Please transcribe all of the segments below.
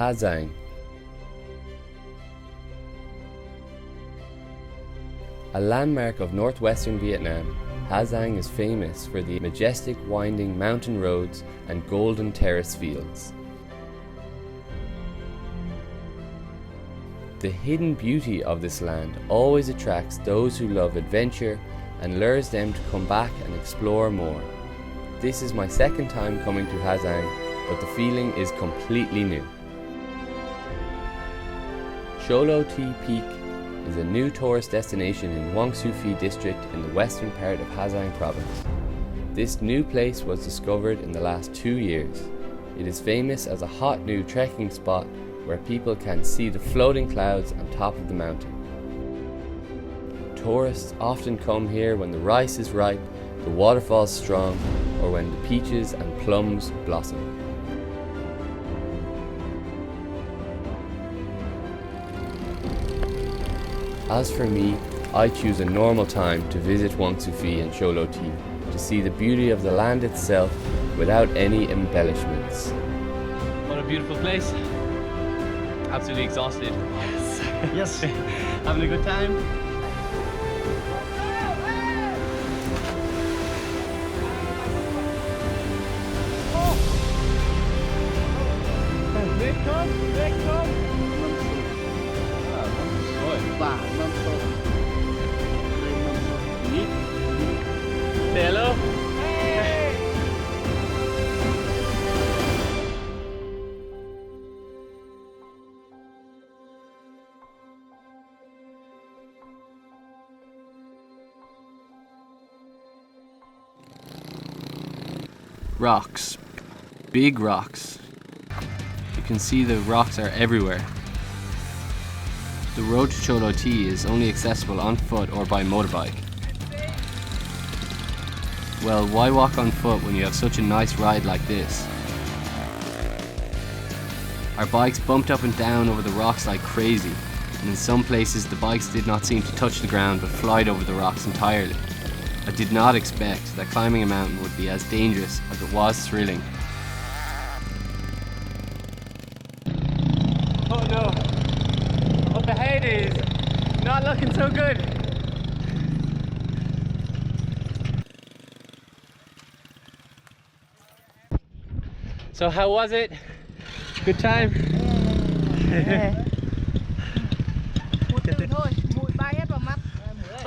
Hành. A landmark of northwestern Vietnam, Hành is famous for the majestic winding mountain roads and golden terrace fields. The hidden beauty of this land always attracts those who love adventure and lures them to come back and explore more. This is my second time coming to Hành, but the feeling is completely new. Cho Lo Thi Peak is a new tourist destination in Hoang Su Phi district in the western part of Hành province. This new place was discovered in the last 2 years. It is famous as a hot new trekking spot where people can see the floating clouds on top of the mountain. Tourists often come here when the rice is ripe, the waterfalls strong, or when the peaches and plums blossom. As for me, I choose a normal time to visit Hoang Su Phi and Cho Lo Thi to see the beauty of the land itself without any embellishments. What a beautiful place. Absolutely exhausted. Yes. Having a good time. Say hello. Rocks. Big rocks. You can see the rocks are everywhere. The road to Cho Lo Thi is only accessible on foot or by motorbike. Well, why walk on foot when you have such a nice ride like this? Our bikes bumped up and down over the rocks like crazy, and in some places the bikes did not seem to touch the ground but flied over the rocks entirely. I did not expect that climbing a mountain would be as dangerous as it was thrilling. Oh no! Up ahead is not looking so good. So how was it? Good time?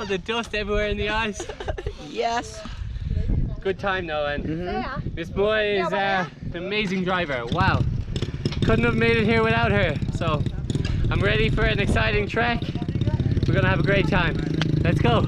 Oh, the dust everywhere in the eyes. Yes. Good time though, and this boy is an amazing driver. Wow. Couldn't have made it here without her. So I'm ready for an exciting trek. We're gonna have a great time. Let's go.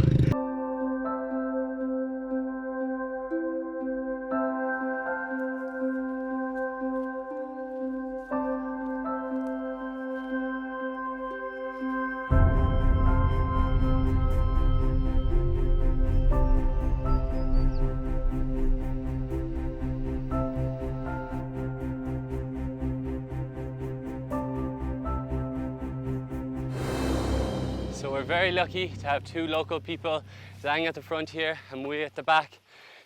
So we're very lucky to have two local people, Zhang at the front here and Mui at the back,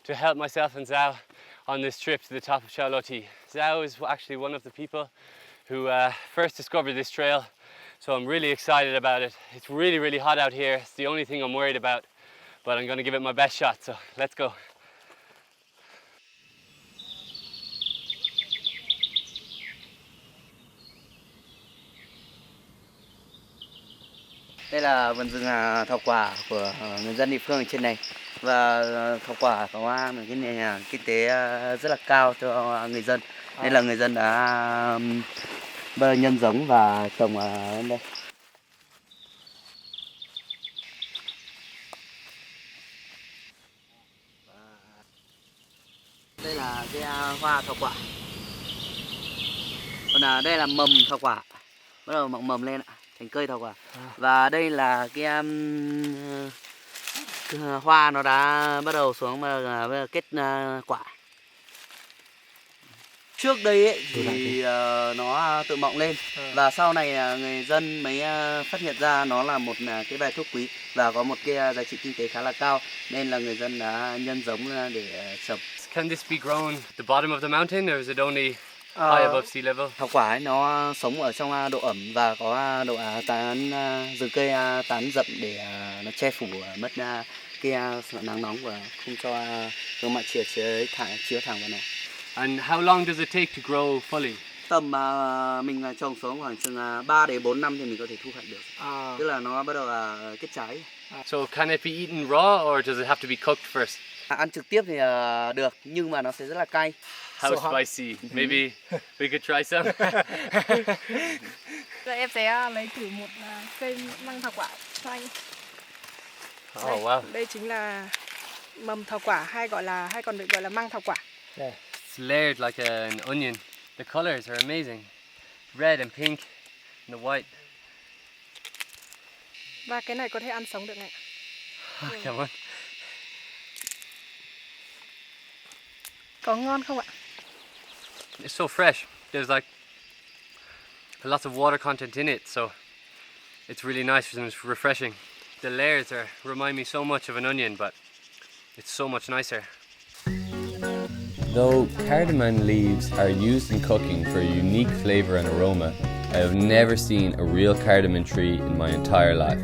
to help myself and Zhao on this trip to the top of Cho Lo Thi. Zhao is actually one of the people who first discovered this trail, so I'm really excited about it. It's really, really hot out here. It's the only thing I'm worried about, but I'm going to give it my best shot, so let's go. Đây là vườn rừng thảo quả của người dân địa phương ở trên này, và thảo quả có một cái nền kinh tế rất là cao cho người dân, nên là người dân đã nhân giống và trồng ở đây. Đây là cái hoa thảo quả, còn đây là mầm thảo quả, bắt đầu mọc mầm lên ạ, thành cây thảo quả. Và đây là cái hoa nó đã bắt đầu xuống mà kết quả. Trước đây ấy, thì nó tự mọng lên, và sau này người dân mới phát hiện ra nó là một cái bài thuốc quý và có một cái giá trị kinh tế khá là cao, nên là người dân đã nhân giống để trồng. Can this be grown at the bottom of the mountain, or is it only high above sea level. Thảo quả ấy nó sống ở trong độ ẩm và có độ tán rừng cây tán rậm để nó che phủ mất cái nắng nóng và không cho gương mặt chiếu thẳng vào nó. And how long does it take to grow fully? Tầm mình trồng xuống khoảng chừng 3 đến 4 năm thì mình có thể thu hoạch được. Tức là nó bắt đầu kết trái. So can it be eaten raw or does it have to be cooked first? Ăn trực tiếp thì được nhưng mà nó sẽ rất là cay. How spicy? Maybe we could try some. Giờ em sẽ lấy thử một cây măng thảo quả cho anh. Oh wow. Đây chính là mầm thảo quả hay còn được gọi là măng thảo quả. It's layered like an onion. The colors are amazing. Red and pink and the white. Và cái này có thể ăn sống được này. Come on. Có ngon không ạ? It's so fresh. There's like lots of water content in it, so it's really nice and it's refreshing. The layers remind me so much of an onion, but it's so much nicer. Though cardamom leaves are used in cooking for a unique flavour and aroma, I have never seen a real cardamom tree in my entire life.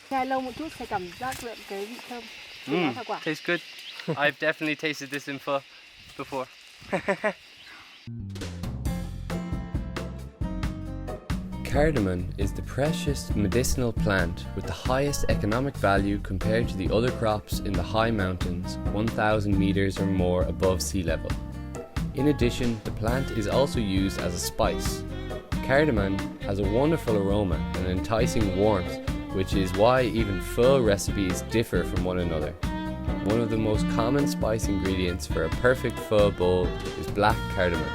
Nhai lâu một chút sẽ cảm giác được cái vị thơm của măng thảo quả. Tastes good. I've definitely tasted this in pho before. Cardamom is the precious medicinal plant with the highest economic value compared to the other crops in the high mountains, 1,000 meters or more above sea level. In addition, the plant is also used as a spice. Cardamom has a wonderful aroma and enticing warmth, which is why even pho recipes differ from one another. One of the most common spice ingredients for a perfect pho bowl is black cardamom.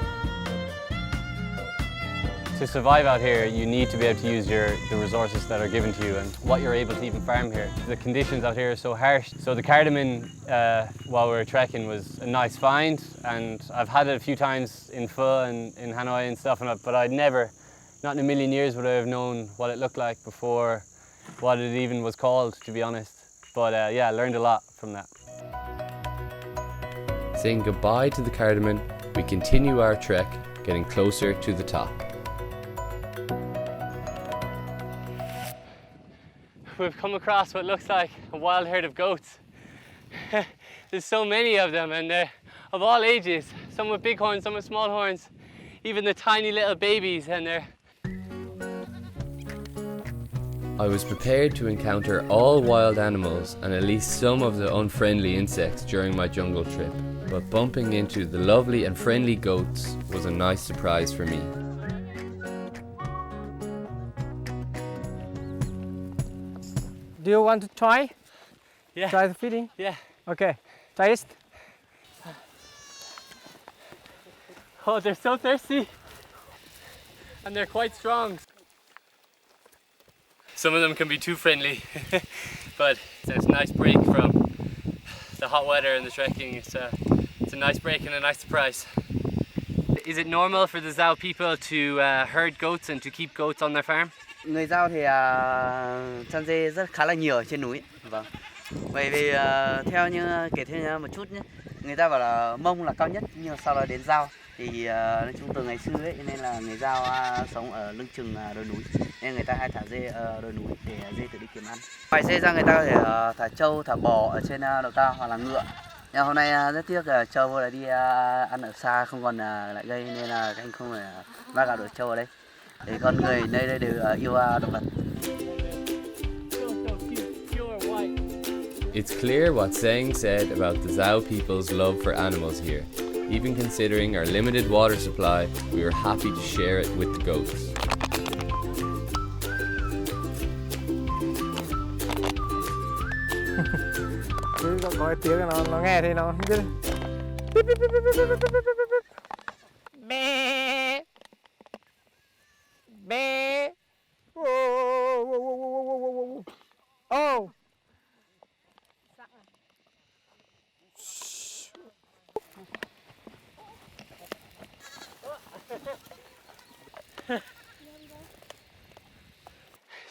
To survive out here, you need to be able to use the resources that are given to you and what you're able to even farm here. The conditions out here are so harsh. So the cardamom, while we were trekking, was a nice find, and I've had it a few times in pho and in Hanoi and stuff, but I'd never, not in a million years, would I have known what it looked like before, what it even was called, to be honest. But yeah, I learned a lot from that. Saying goodbye to the cardamom, we continue our trek, getting closer to the top. We've come across what looks like a wild herd of goats. There's so many of them, and they're of all ages, some with big horns, some with small horns, even the tiny little babies, and they're... I was prepared to encounter all wild animals and at least some of the unfriendly insects during my jungle trip, but bumping into the lovely and friendly goats was a nice surprise for me. Do you want to try? Yeah. Try the feeding? Yeah. Okay. Taste. Oh, they're so thirsty. And they're quite strong. Some of them can be too friendly, but it's a nice break from the hot weather and the trekking. It's a nice break and a nice surprise. Is it normal for the Dao people to herd goats and to keep goats on their farm? Người Dao thì chăn dê khá là nhiều ở trên núi. Vâng. Bởi vì theo như kể thêm một chút nhé, người ta bảo là Mông là cao nhất, nhưng sau đó đến Dao thì nói chung từ ngày xưa ấy, nên là người Dao sống ở lưng chừng đồi núi, nên người ta hay thả dê ở đồi núi để dê tự đi kiếm ăn. Ngoài dê ra người ta có thể thả trâu, thả bò ở trên độ cao hoặc là ngựa. Nhưng hôm nay rất tiếc là trâu lại đi ăn ở xa không còn lại gây, nên là anh không phải vác gạo được trâu ở đây. Thì con người nơi đây đều yêu động vật. It's clear what Seng said about the Dao people's love for animals here. Even considering our limited water supply, we were happy to share it with the goats. Cứ có cái tiếng nó nghe thì nó biết. Mẹ. Mẹ. Oh.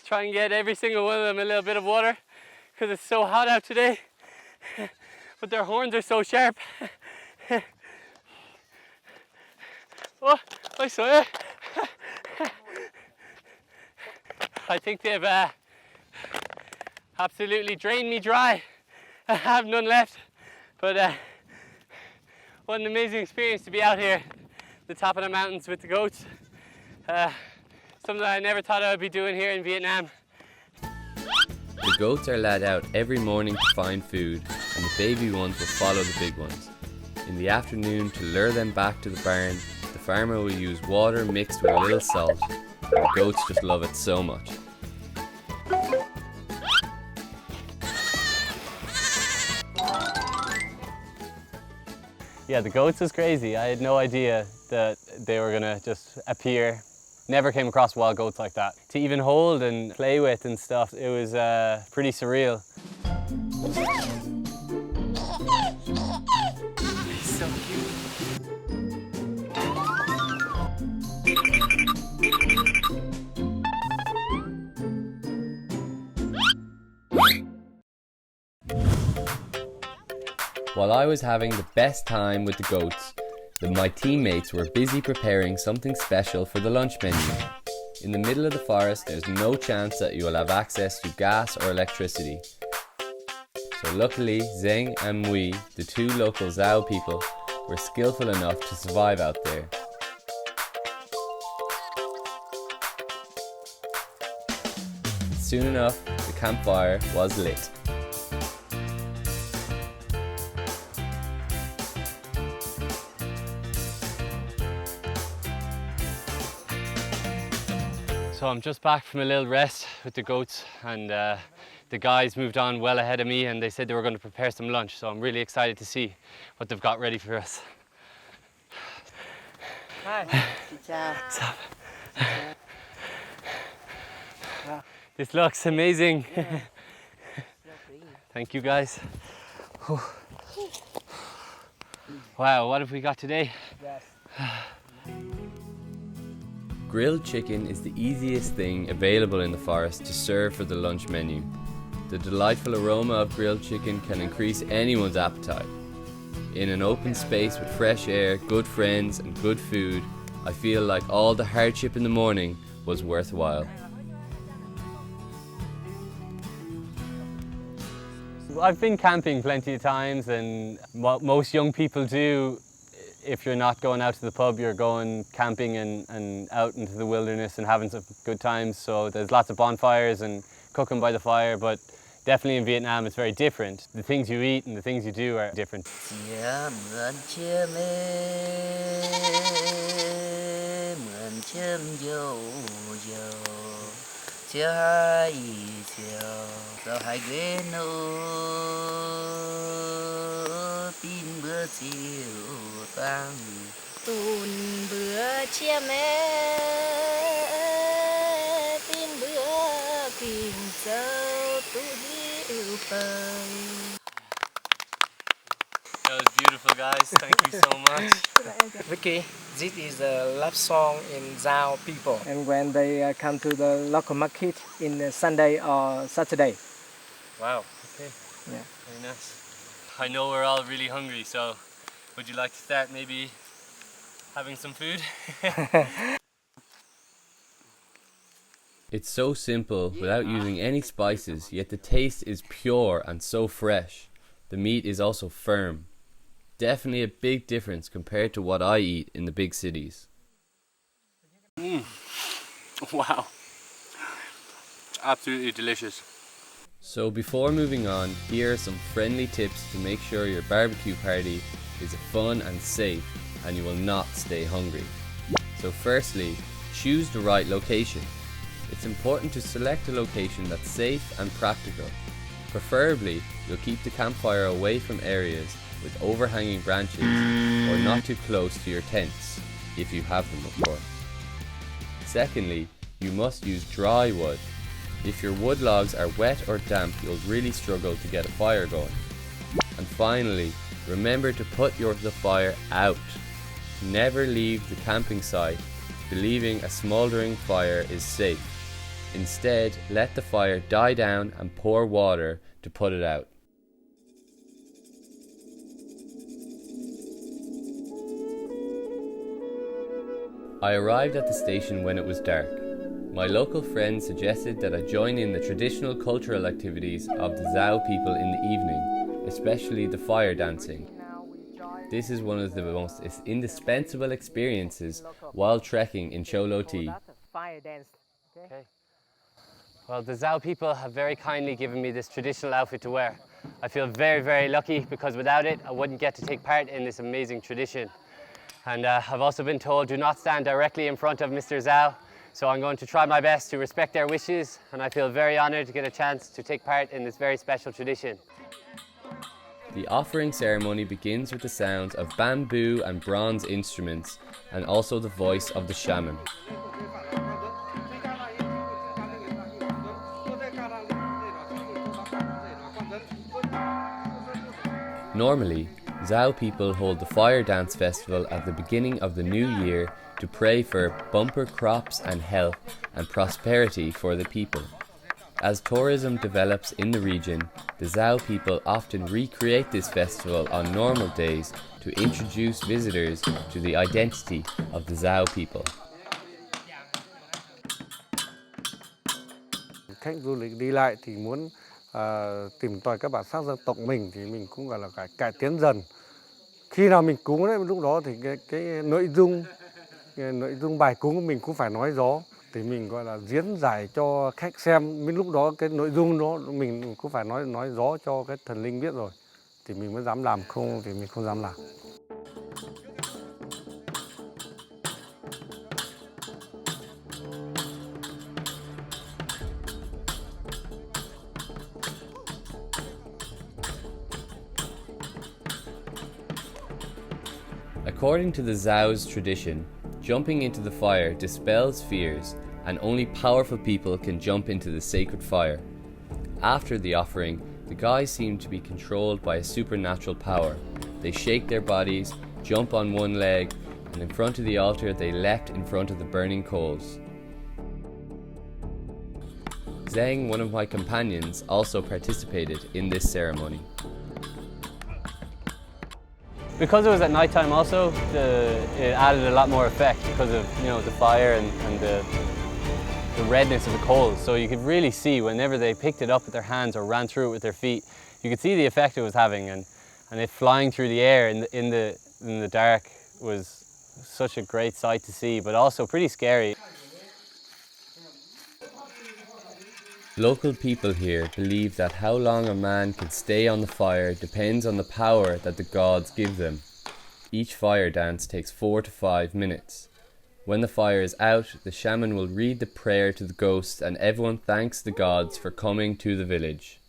Try and get every single one of them a little bit of water because it's so hot out today. but their horns are so sharp. Oh, I saw it. I think they've absolutely drained me dry. I have none left, but what an amazing experience to be out here at the top of the mountains with the goats. Something that I never thought I would be doing here in Vietnam. The goats are led out every morning to find food, and the baby ones will follow the big ones. In the afternoon, to lure them back to the barn, the farmer will use water mixed with a little salt, and the goats just love it so much. Yeah, the goats was crazy. I had no idea that they were gonna just appear. Never came across wild goats like that. To even hold and play with and stuff, it was pretty surreal. So cute. While I was having the best time with the goats, my teammates were busy preparing something special for the lunch menu. In the middle of the forest, there's no chance that you will have access to gas or electricity. So luckily, Zeng and Mui, the two local Zhao people, were skillful enough to survive out there. Soon enough, the campfire was lit. So I'm just back from a little rest with the goats, and the guys moved on well ahead of me, and they said they were going to prepare some lunch, so I'm really excited to see what they've got ready for us. Hi. What's up? This looks amazing. Thank you guys. Whew. Wow, what have we got today? Yes. Grilled chicken is the easiest thing available in the forest to serve for the lunch menu. The delightful aroma of grilled chicken can increase anyone's appetite. In an open space with fresh air, good friends and good food, I feel like all the hardship in the morning was worthwhile. I've been camping plenty of times, and what most young people do, if you're not going out to the pub, you're going camping and out into the wilderness and having some good times. So there's lots of bonfires and cooking by the fire, but definitely in Vietnam it's very different. The things you eat and the things you do are different. Tùn bữa chia mẹ tin bữa kìm sâu tu hiu bơi. That was beautiful, guys. Thank you so much. Vicky, this is a love song in Zhao people. And when they come to the local market in Sunday or Saturday. Wow, okay. Yeah. Very nice. I know we're all really hungry, so would you like to start maybe having some food? It's so simple, without using any spices, yet the taste is pure and so fresh. The meat is also firm. Definitely a big difference compared to what I eat in the big cities. Wow. Absolutely delicious. So before moving on, here are some friendly tips to make sure your barbecue party is fun and safe and you will not stay hungry. So firstly, choose the right location. It's important to select a location that's safe and practical. Preferably, you'll keep the campfire away from areas with overhanging branches or not too close to your tents, if you have them of course. Secondly, you must use dry wood. If your wood logs are wet or damp, you'll really struggle to get a fire going. And finally, remember to put the fire out. Never leave the camping site believing a smouldering fire is safe. Instead, let the fire die down and pour water to put it out. I arrived at the station when it was dark. My local friend suggested that I join in the traditional cultural activities of the Zhao people in the evening, especially the fire dancing. This is one of the most indispensable experiences while trekking in Cho Lo Ti. Okay. Well, the Zhao people have very kindly given me this traditional outfit to wear. I feel very, very lucky because without it, I wouldn't get to take part in this amazing tradition. And I've also been told do not stand directly in front of Mr. Zhao, so I'm going to try my best to respect their wishes, and I feel very honored to get a chance to take part in this very special tradition. The offering ceremony begins with the sounds of bamboo and bronze instruments, and also the voice of the shaman. Normally, Zhao people hold the fire dance festival at the beginning of the new year to pray for bumper crops and health and prosperity for the people. As tourism develops in the region, the Zhao people often recreate this festival on normal days to introduce visitors to the identity of the Zhao people. Khách du lịch đi lại thì muốn tìm tòi các bản sắc dân tộc mình thì mình cũng gọi là cải tiến dần. Khi nào mình cúng đấy, lúc đó thì cái nội dung bài cúng mình cũng phải nói rõ. Thì mình gọi là diễn giải cho khách xem, đến lúc đó cái nội dung đó mình cũng phải nói rõ cho cái thần linh biết rồi. Thì mình mới dám làm, không thì mình không dám làm. According to the Zhao's tradition, jumping into the fire dispels fears, and only powerful people can jump into the sacred fire. After the offering, the guys seem to be controlled by a supernatural power. They shake their bodies, jump on one leg, and in front of the altar they leapt in front of the burning coals. Zheng, one of my companions, also participated in this ceremony. Because it was at night time also, it added a lot more effect because of the fire and the redness of the coals. So you could really see whenever they picked it up with their hands or ran through it with their feet, you could see the effect it was having, and it flying through the air in the dark was such a great sight to see, but also pretty scary. Local people here believe that how long a man can stay on the fire depends on the power that the gods give them. Each fire dance takes 4 to 5 minutes. When the fire is out, the shaman will read the prayer to the ghosts and everyone thanks the gods for coming to the village.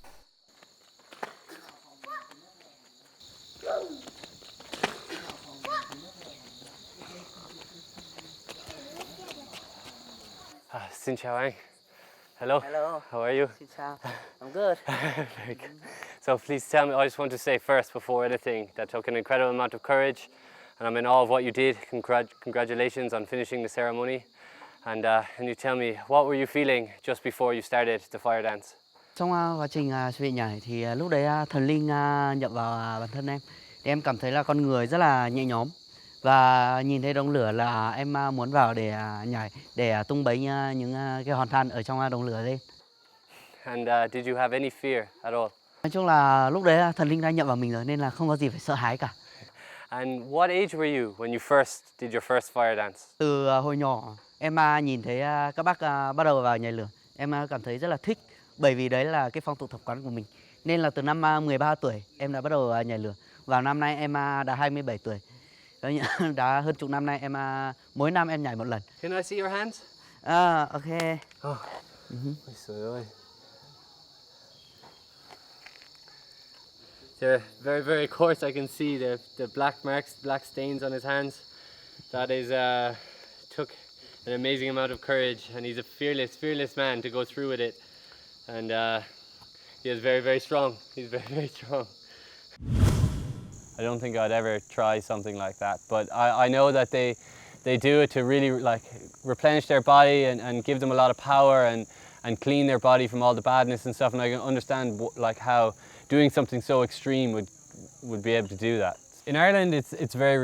Xin chào anh. Hello. Hello. How are you? Xin chào. I'm good. Very good. So please tell me, I just want to say first before anything that took an incredible amount of courage, and I'm in awe of what you did. Congratulations on finishing the ceremony. And you tell me, what were you feeling just before you started the fire dance? Trong quá trình chuẩn bị nhảy thì lúc đấy thần linh nhập vào bản thân em. Thì em cảm thấy là con người rất là nhẹ nhõm. Và nhìn thấy đống lửa là em muốn vào để nhảy, để tung bấy những cái hòn than ở trong đống lửa lên. And did you have any fear at all? Nói chung là lúc đấy thần linh đã nhập vào mình rồi nên là không có gì phải sợ hãi cả. And what age were you when you first did your first fire dance? Từ hồi nhỏ em nhìn thấy các bác bắt đầu vào nhảy lửa, em cảm thấy rất là thích, bởi vì đấy là cái phong tục tập quán của mình. Nên là từ năm 13 tuổi em đã bắt đầu nhảy lửa. Vào năm nay em đã 27 tuổi. Đã hơn chục năm nay em mỗi năm em nhảy một lần. Can I see your hands? Okay. Oh. They're very, very coarse. I can see the black marks, black stains on his hands. That is took an amazing amount of courage, and he's a fearless man to go through with it. And he is very, very strong. He's very, very strong. I don't think I'd ever try something like that, but I know that they do it to really like replenish their body and give them a lot of power and clean their body from all the badness and stuff, and I can understand like how doing something so extreme would be able to do that. In Ireland, it's a very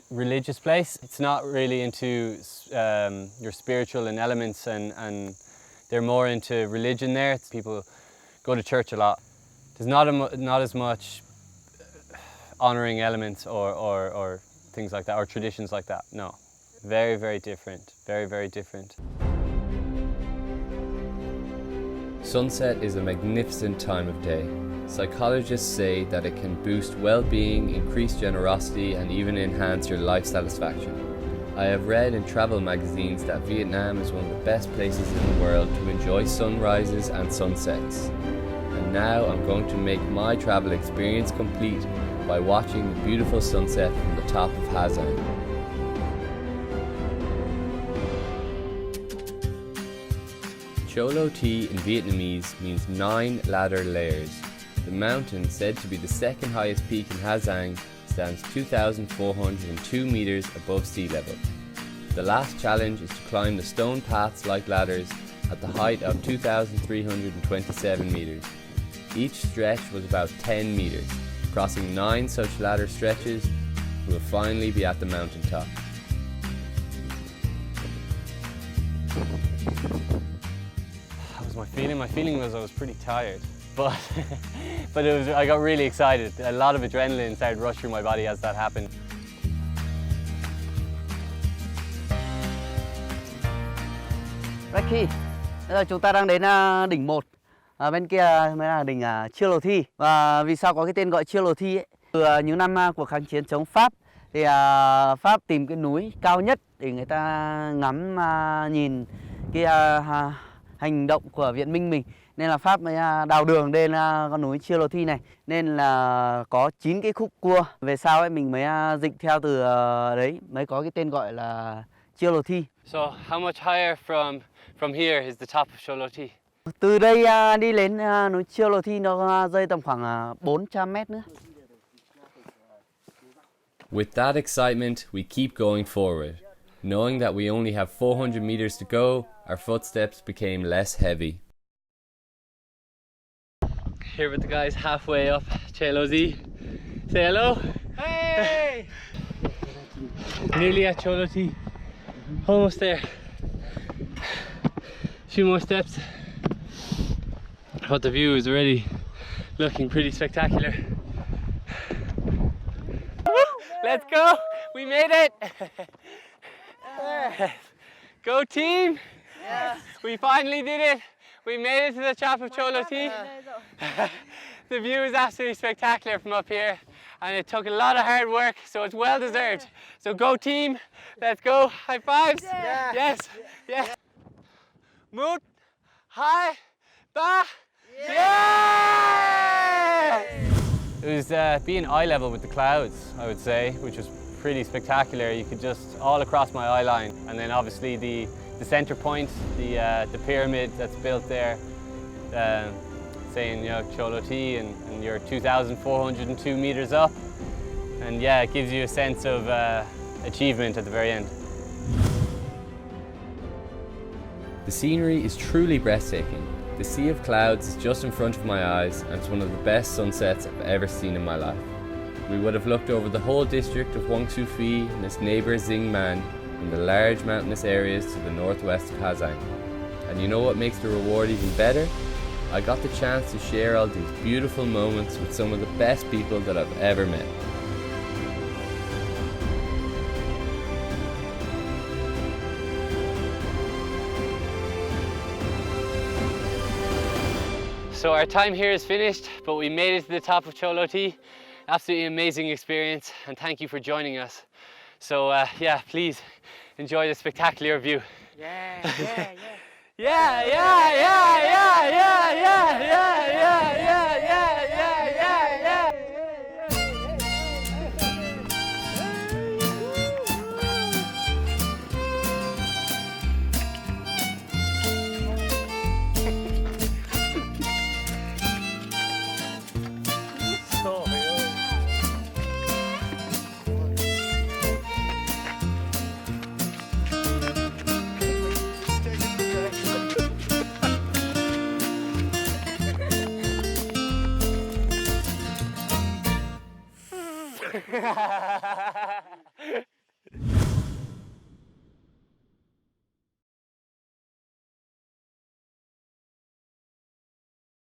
religious place. It's not really into your spiritual and elements, and they're more into religion there. People go to church a lot. There's not as much honouring elements or things like that, or traditions like that. No, very, very different. Very, very different. Sunset is a magnificent time of day. Psychologists say that it can boost well-being, increase generosity, and even enhance your life satisfaction. I have read in travel magazines that Vietnam is one of the best places in the world to enjoy sunrises and sunsets. And now I'm going to make my travel experience complete by watching the beautiful sunset from the top of Hazang. Cho Lo Thi in Vietnamese means 9 ladder layers. The mountain, said to be the second highest peak in Hazang, stands 2,402 meters above sea level. The last challenge is to climb the stone paths like ladders at the height of 2,327 meters. Each stretch was about 10 meters. Crossing 9 such ladder stretches, we will finally be at the mountaintop. That was my feeling. My feeling was I was pretty tired. But I got really excited. A lot of adrenaline started rushing through my body as that happened. Ricky, bây giờ chúng ta đang đến đỉnh 1. Bên kia mới là đỉnh Chiêu Lầu Thi. Và vì sao có cái tên gọi Chiêu Lầu Thi ấy? Từ những năm cuộc kháng chiến chống Pháp thì Pháp tìm cái núi cao nhất để người ta ngắm nhìn cái hành động của viện Minh mình. Nên là Pháp mới đào đường lên con núi Chiêu Lầu Thi này. Nên là có 9 cái khúc cua. Về sau ấy mình mới dịch theo từ đấy mới có cái tên gọi là Chiêu Lầu Thi. So how much higher from here is the top of Cho Lo Thi? Từ đây đi lên núi Chiêu Lầu Thi nó rơi tầm khoảng 400 mét nữa. With that excitement, we keep going forward. Knowing that we only have 400 meters to go, our footsteps became less heavy. Here with the guys halfway up Cho Lo Thi. Say hello. Hey! Nearly at Cho Lo Thi. Almost there. A few more steps. But the view is already looking pretty spectacular. Let's go! We made it! Go team! Yes. We finally did it! We made it to the top of Cho Lo Thi. The view is absolutely spectacular from up here, and it took a lot of hard work, so it's well deserved. So go team! Let's go! High fives! Yeah. Yes! Yes! Moot! Hi! Ba! Yeah! It was being eye level with the clouds, I would say, which was pretty spectacular. You could just all across my eye line, and then obviously the center point, the pyramid that's built there, saying Cho Lo Thi, and you're 2,402 meters up, and yeah, it gives you a sense of achievement at the very end. The scenery is truly breathtaking. The sea of clouds is just in front of my eyes, and it's one of the best sunsets I've ever seen in my life. We would have looked over the whole district of Hoang Su Phi and its neighbour Xingman and the large mountainous areas to the northwest of Hazang. And you know what makes the reward even better? I got the chance to share all these beautiful moments with some of the best people that I've ever met. So our time here is finished, but we made it to the top of Cho Lo Thi. Absolutely amazing experience, and thank you for joining us. So yeah, please enjoy the spectacular view. Yeah, yeah, yeah. Yeah, yeah, yeah, yeah, yeah, yeah, yeah, yeah, yeah, yeah, yeah, yeah, yeah.